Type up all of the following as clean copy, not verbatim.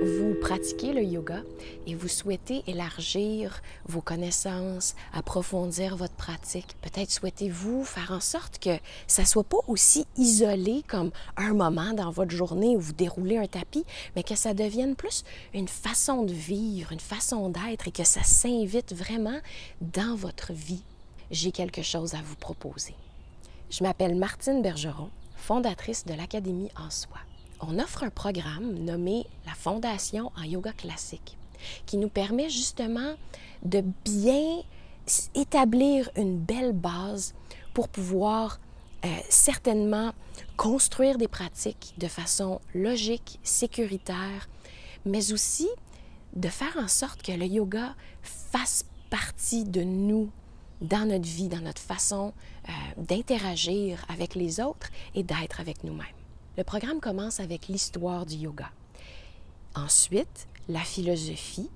Vous pratiquez le yoga et vous souhaitez élargir vos connaissances, approfondir votre pratique. Peut-être souhaitez-vous faire en sorte que ça ne soit pas aussi isolé comme un moment dans votre journée où vous déroulez un tapis, mais que ça devienne plus une façon de vivre, une façon d'être et que ça s'invite vraiment dans votre vie. J'ai quelque chose à vous proposer. Je m'appelle Martine Bergeron, fondatrice de l'Académie en soi. On offre un programme nommé la Fondation en yoga classique qui nous permet justement de bien établir une belle base pour pouvoir certainement construire des pratiques de façon logique, sécuritaire, mais aussi de faire en sorte que le yoga fasse partie de nous dans notre vie, dans notre façon d'interagir avec les autres et d'être avec nous-mêmes. Le programme commence avec l'histoire du yoga. Ensuite, la philosophie,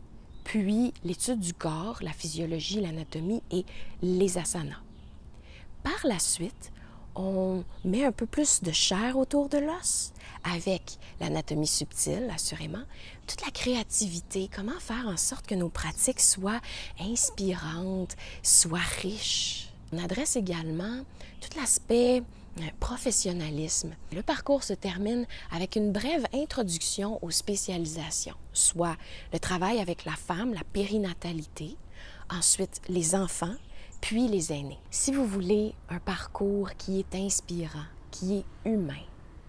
puis l'étude du corps, la physiologie, l'anatomie et les asanas. Par la suite, on met un peu plus de chair autour de l'os avec l'anatomie subtile, assurément, toute la créativité, comment faire en sorte que nos pratiques soient inspirantes, soient riches. On adresse également tout l'aspect professionnalisme. Le parcours se termine avec une brève introduction aux spécialisations, soit le travail avec la femme, la périnatalité, ensuite les enfants, puis les aînés. Si vous voulez un parcours qui est inspirant, qui est humain,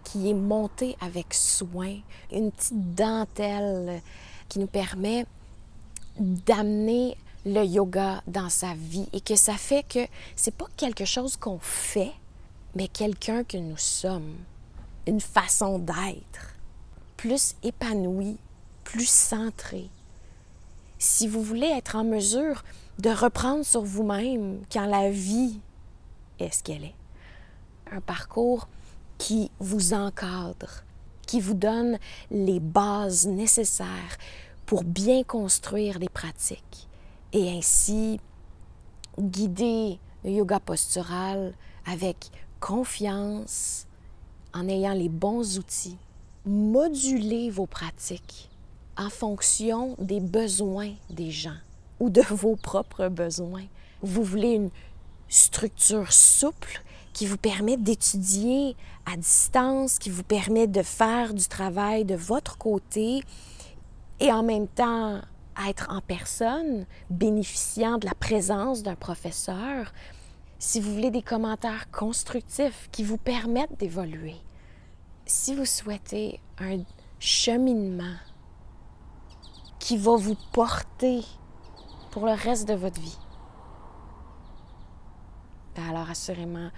qui est monté avec soin, une petite dentelle qui nous permet d'amener le yoga dans sa vie et que ça fait que c'est pas quelque chose qu'on fait, mais quelqu'un que nous sommes, une façon d'être, plus épanouie, plus centrée. Si vous voulez être en mesure de reprendre sur vous-même quand la vie est ce qu'elle est, un parcours qui vous encadre, qui vous donne les bases nécessaires pour bien construire les pratiques et ainsi guider le yoga postural avec confiance, en ayant les bons outils. Modulez vos pratiques en fonction des besoins des gens ou de vos propres besoins. Vous voulez une structure souple qui vous permet d'étudier à distance, qui vous permet de faire du travail de votre côté et en même temps être en personne, bénéficiant de la présence d'un professeur. Si vous voulez des commentaires constructifs qui vous permettent d'évoluer, si vous souhaitez un cheminement qui va vous porter pour le reste de votre vie, alors assurément,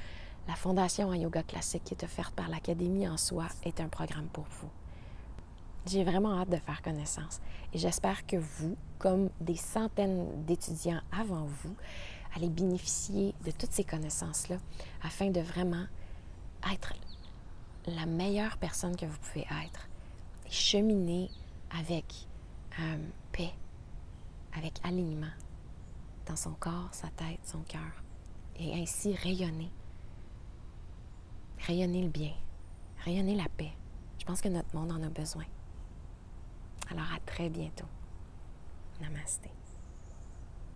la Fondation en yoga classique qui est offerte par l'Académie en soi est un programme pour vous. J'ai vraiment hâte de faire connaissance et j'espère que vous, comme des centaines d'étudiants avant vous, allez bénéficier de toutes ces connaissances-là afin de vraiment être la meilleure personne que vous pouvez être et cheminer avec paix, avec alignement dans son corps, sa tête, son cœur et ainsi rayonner. Rayonner le bien, rayonner la paix. Je pense que notre monde en a besoin. Alors à très bientôt. Namasté.